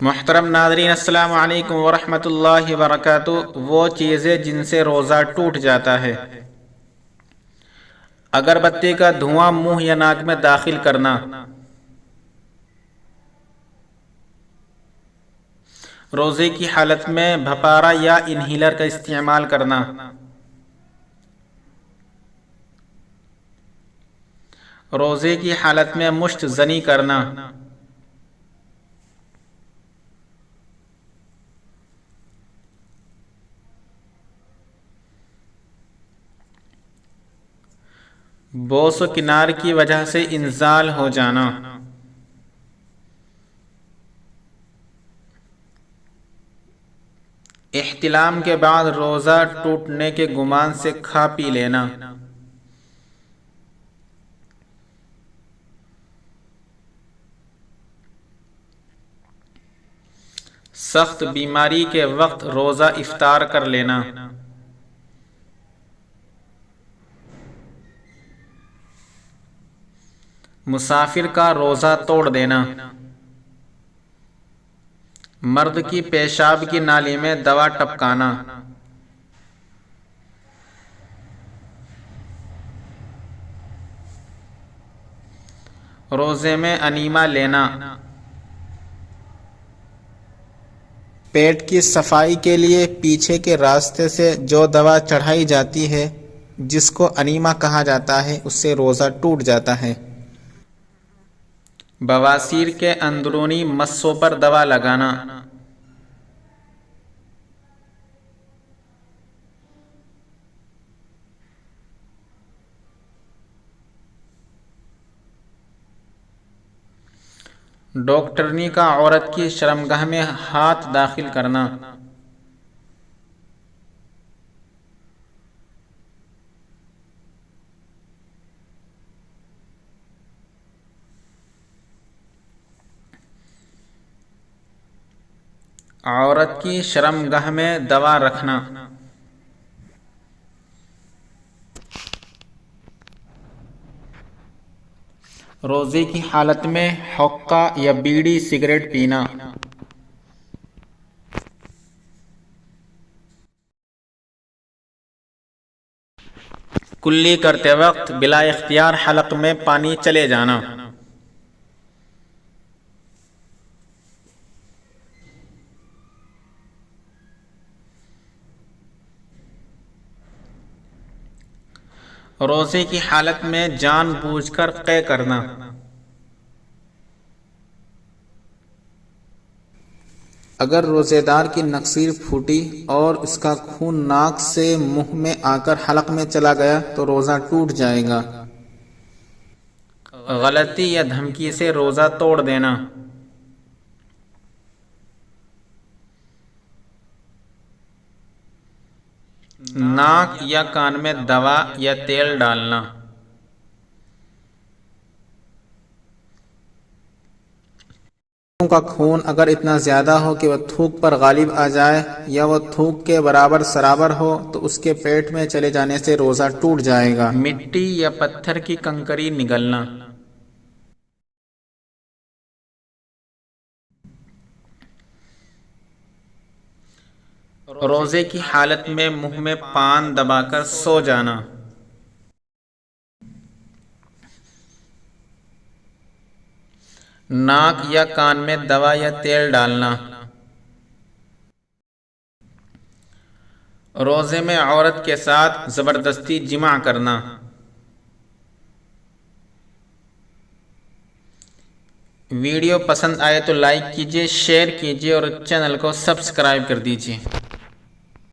محترم ناظرین، السلام علیکم ورحمۃ اللہ وبرکاتہ۔ وہ چیزیں جن سے روزہ ٹوٹ جاتا ہے: اگربتی کا دھواں منہ یا ناک میں داخل کرنا، روزے کی حالت میں بھپارا یا انہیلر کا استعمال کرنا، روزے کی حالت میں مشت زنی کرنا، بوس و کنار کی وجہ سے انزال ہو جانا، احتلام کے بعد روزہ ٹوٹنے کے گمان سے کھا پی لینا، سخت بیماری کے وقت روزہ افطار کر لینا، مسافر کا روزہ توڑ دینا، مرد کی پیشاب کی نالی میں دوا ٹپکانا، روزے میں انیما لینا، پیٹ کی صفائی کے لیے پیچھے کے راستے سے جو دوا چڑھائی جاتی ہے جس کو انیما کہا جاتا ہے، اس سے روزہ ٹوٹ جاتا ہے۔ بواسیر کے اندرونی مسوں پر دوا لگانا، ڈاکٹرنی کا عورت کی شرمگاہ میں ہاتھ داخل کرنا، عورت کی شرمگاہ میں دوا رکھنا، روزے کی حالت میں حقہ یا بیڑی سگریٹ پینا، کلی کرتے وقت بلا اختیار حلق میں پانی چلے جانا، روزے کی حالت میں جان بوجھ کر قے کرنا، اگر روزے دار کی نکسیر پھوٹی اور اس کا خون ناک سے منہ میں آ کر حلق میں چلا گیا تو روزہ ٹوٹ جائے گا۔ غلطی یا دھمکی سے روزہ توڑ دینا، ناک یا کان میں دوا یا تیل ڈالنا، منہ کا خون اگر اتنا زیادہ ہو کہ وہ تھوک پر غالب آ جائے یا وہ تھوک کے برابر سرابر ہو تو اس کے پیٹ میں چلے جانے سے روزہ ٹوٹ جائے گا۔ مٹی یا پتھر کی کنکری نگلنا، روزے کی حالت میں منہ میں پان دبا کر سو جانا، ناک یا کان میں دوا یا تیل ڈالنا، روزے میں عورت کے ساتھ زبردستی جماع کرنا۔ ویڈیو پسند آئے تو لائک کیجیے، شیئر کیجیے اور چینل کو سبسکرائب کر دیجیے۔